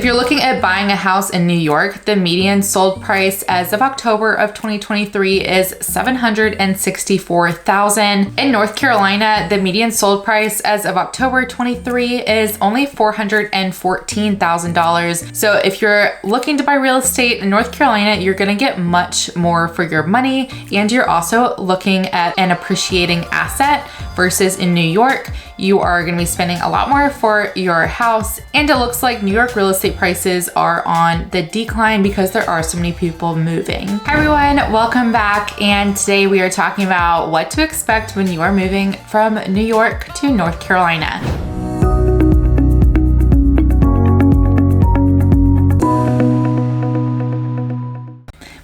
If you're looking at buying a house in New York, the median sold price as of October of 2023 is $764,000. In North Carolina, the median sold price as of October 23 is only $414,000. So if you're looking to buy real estate in North Carolina, you're gonna get much more for your money, and you're also looking at an appreciating asset versus in New York, you are gonna be spending a lot more for your house. And it looks like New York real estate prices are on the decline because there are so many people moving. Hi everyone, welcome back. And today we are talking about what to expect when you are moving from New York to North Carolina.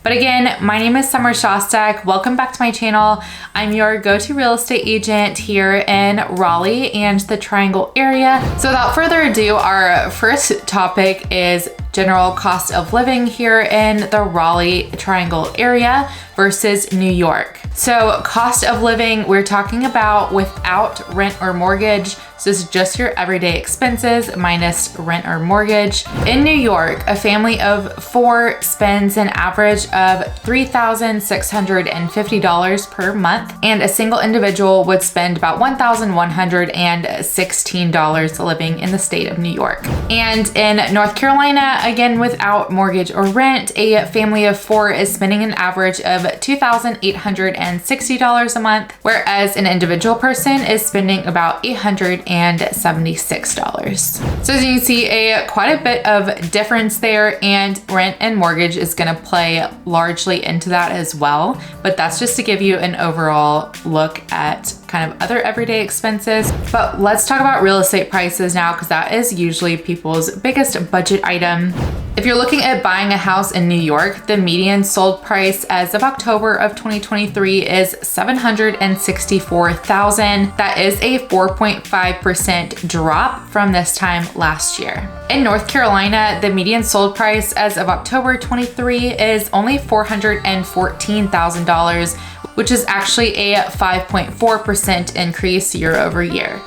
But again, my name is somer.szostak. Welcome back to my channel. I'm your go-to real estate agent here in Raleigh and the Triangle area. So without further ado, our first topic is general cost of living here in the Raleigh Triangle area versus New York. So cost of living, we're talking about without rent or mortgage. So this is just your everyday expenses minus rent or mortgage. In New York, a family of 4 spends an average of $3,650 per month, and a single individual would spend about $1,116 living in the state of New York. And in North Carolina, again, without mortgage or rent, a family of 4 is spending an average of $2,860 a month, whereas an individual person is spending about $876. So as you can see, quite a bit of difference there, and rent and mortgage is gonna play largely into that as well. But that's just to give you an overall look at kind of other everyday expenses. But let's talk about real estate prices now, because that is usually people's biggest budget item. If you're looking at buying a house in New York, the median sold price as of October of 2023 is $764,000. That is a 4.5% drop from this time last year. In North Carolina, the median sold price as of October 23 is only $414,000, which is actually a 5.4% increase year over year.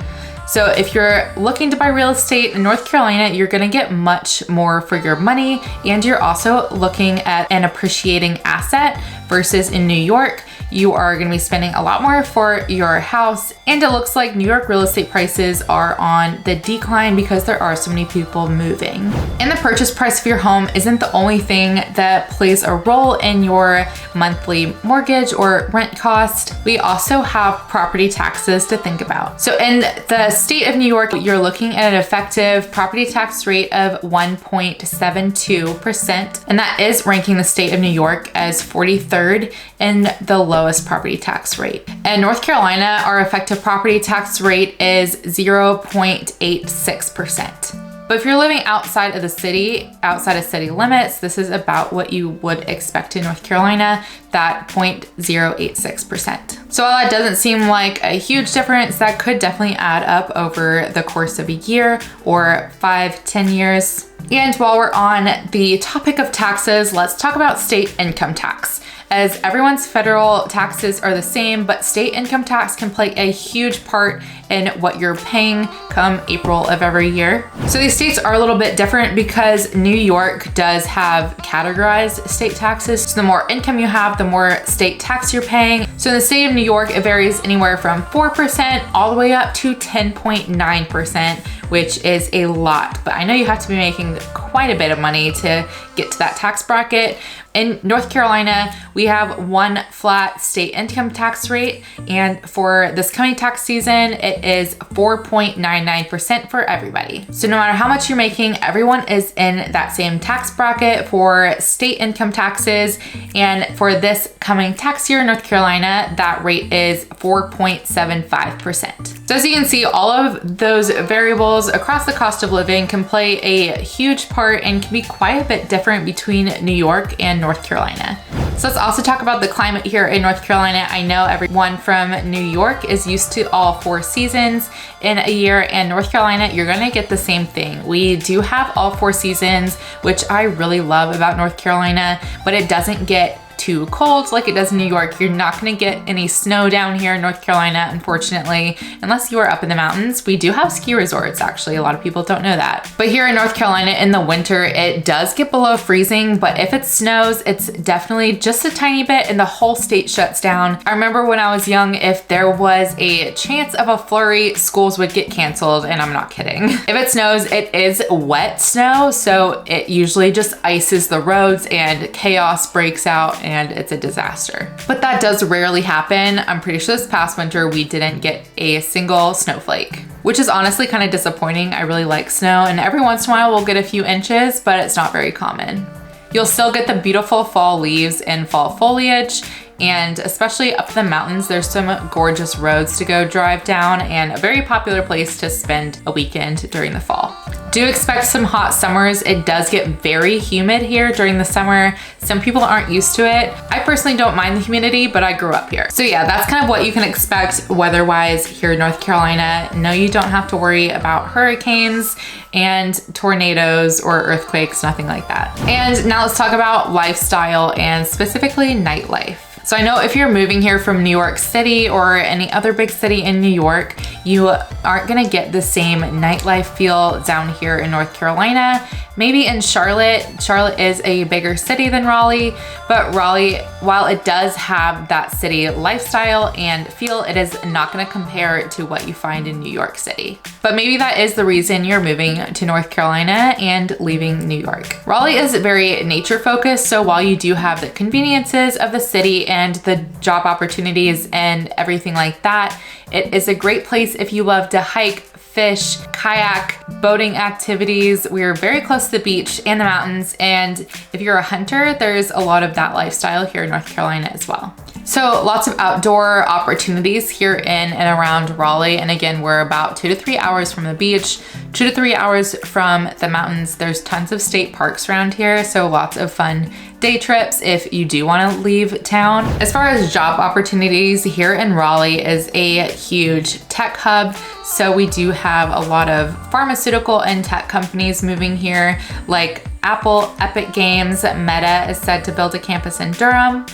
So if you're looking to buy real estate in North Carolina, you're gonna get much more for your money, and you're also looking at an appreciating asset versus in New York, you are gonna be spending a lot more for your house. And it looks like New York real estate prices are on the decline because there are so many people moving. And the purchase price of your home isn't the only thing that plays a role in your monthly mortgage or rent cost. We also have property taxes to think about. So in the state of New York, you're looking at an effective property tax rate of 1.72%, and that is ranking the state of New York as 43rd in the lowest property tax rate. In North Carolina, our effective property tax rate is 0.86%. But if you're living outside of the city, outside of city limits, this is about what you would expect in North Carolina, that 0.086%. So while that doesn't seem like a huge difference, that could definitely add up over the course of a year or 5-10 years. And while we're on the topic of taxes, let's talk about state income tax. As everyone's federal taxes are the same, but state income tax can play a huge part in what you're paying come April of every year. So these states are a little bit different because New York does have categorized state taxes. So the more income you have, the more state tax you're paying. So in the state of New York, it varies anywhere from 4% all the way up to 10.9%, which is a lot. But I know you have to be making quite a bit of money to get to that tax bracket. In North Carolina, we have one flat state income tax rate, and for this coming tax season, it is 4.99% for everybody. So no matter how much you're making, everyone is in that same tax bracket for state income taxes. And for this coming tax year in North Carolina, that rate is 4.75%. So as you can see, all of those variables across the cost of living can play a huge part and can be quite a bit different between New York and North Carolina. So let's also talk about the climate here in North Carolina. I know everyone from New York is used to all 4 seasons in a year, and North Carolina, you're gonna get the same thing. We do have all 4 seasons, which I really love about North Carolina, but it doesn't get too cold like it does in New York. You're not gonna get any snow down here in North Carolina, unfortunately, unless you are up in the mountains. We do have ski resorts, actually. A lot of people don't know that. But here in North Carolina in the winter, it does get below freezing, but if it snows, it's definitely just a tiny bit and the whole state shuts down. I remember when I was young, if there was a chance of a flurry, schools would get canceled, and I'm not kidding. If it snows, it is wet snow, so it usually just ices the roads and chaos breaks out and it's a disaster. But that does rarely happen. I'm pretty sure this past winter we didn't get a single snowflake, which is honestly kind of disappointing. I really like snow, and every once in a while we'll get a few inches, but it's not very common. You'll still get the beautiful fall leaves and fall foliage, and especially up the mountains, there's some gorgeous roads to go drive down and a very popular place to spend a weekend during the fall. Do expect some hot summers. It does get very humid here during the summer. Some people aren't used to it. I personally don't mind the humidity, but I grew up here. So yeah, that's kind of what you can expect weather-wise here in North Carolina. No, you don't have to worry about hurricanes and tornadoes or earthquakes, nothing like that. And now let's talk about lifestyle and specifically nightlife. So I know if you're moving here from New York City or any other big city in New York, you aren't gonna get the same nightlife feel down here in North Carolina. Maybe in Charlotte. Charlotte is a bigger city than Raleigh, but Raleigh, while it does have that city lifestyle and feel, it is not gonna compare to what you find in New York City. But maybe that is the reason you're moving to North Carolina and leaving New York. Raleigh is very nature focused, so while you do have the conveniences of the city and the job opportunities and everything like that, it is a great place if you love to hike, fish, kayak, boating activities. We are very close to the beach and the mountains, and if you're a hunter, there's a lot of that lifestyle here in North Carolina as well. So lots of outdoor opportunities here in and around Raleigh. And again, we're about 2 to 3 hours from the beach, 2 to 3 hours from the mountains. There's tons of state parks around here, so lots of fun day trips if you do want to leave town. As far as job opportunities, here in Raleigh is a huge tech hub. So we do have a lot of pharmaceutical and tech companies moving here, like Apple, Epic Games, Meta is said to build a campus in Durham,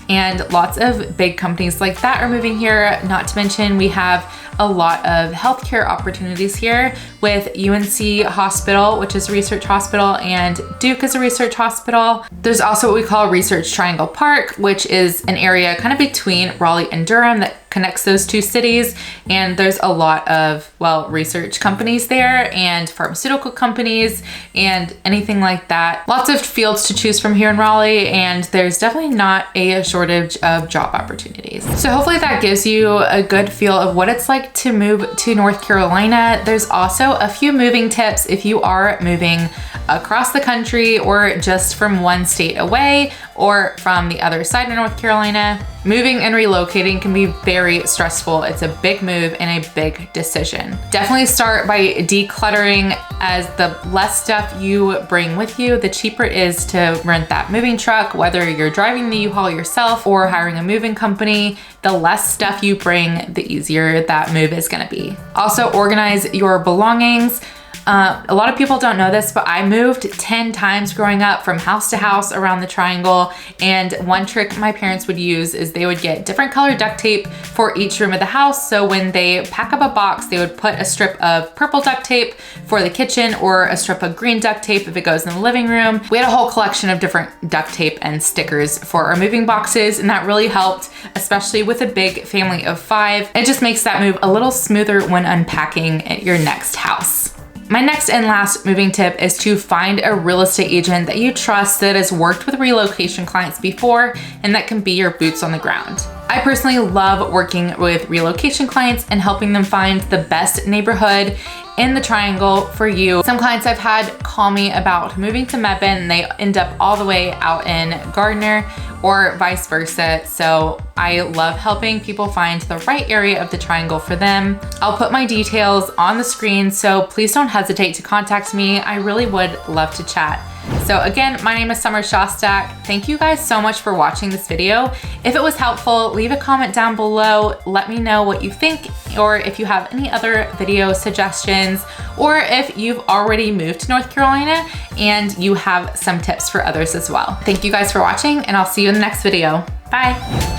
and lots of big companies like that are moving here. Not to mention we have a lot of healthcare opportunities here with UNC Hospital, which is a research hospital, and Duke is a research hospital. There's also what we call Research Triangle Park, which is an area kind of between Raleigh and Durham that connects those two cities. And there's a lot of, well, research companies there and pharmaceutical companies and anything like that. Lots of fields to choose from here in Raleigh, and there's definitely not a shortage of job opportunities. So hopefully that gives you a good feel of what it's like to move to North Carolina. There's also a few moving tips if you are moving across the country or just from one state away or from the other side of North Carolina. Moving and relocating can be very stressful. It's a big move and a big decision. Definitely start by decluttering, as the less stuff you bring with you, the cheaper it is to rent that moving truck, whether you're driving the U-Haul yourself or hiring a moving company. The less stuff you bring, the easier that move is gonna be. Also, organize your belongings. A lot of people don't know this, but I moved 10 times growing up from house to house around the triangle. And one trick my parents would use is they would get different colored duct tape for each room of the house. So when they pack up a box, they would put a strip of purple duct tape for the kitchen or a strip of green duct tape if it goes in the living room. We had a whole collection of different duct tape and stickers for our moving boxes, and that really helped, especially with a big family of 5. It just makes that move a little smoother when unpacking at your next house. My next and last moving tip is to find a real estate agent that you trust that has worked with relocation clients before and that can be your boots on the ground. I personally love working with relocation clients and helping them find the best neighborhood in the triangle for you. Some clients I've had call me about moving to Mebane and they end up all the way out in Gardner or vice versa. So I love helping people find the right area of the triangle for them. I'll put my details on the screen, so please don't hesitate to contact me. I really would love to chat. So again, my name is somer.szostak. Thank you guys so much for watching this video. If it was helpful, leave a comment down below. Let me know what you think, or if you have any other video suggestions, or if you've already moved to North Carolina and you have some tips for others as well. Thank you guys for watching, and I'll see you in the next video. Bye.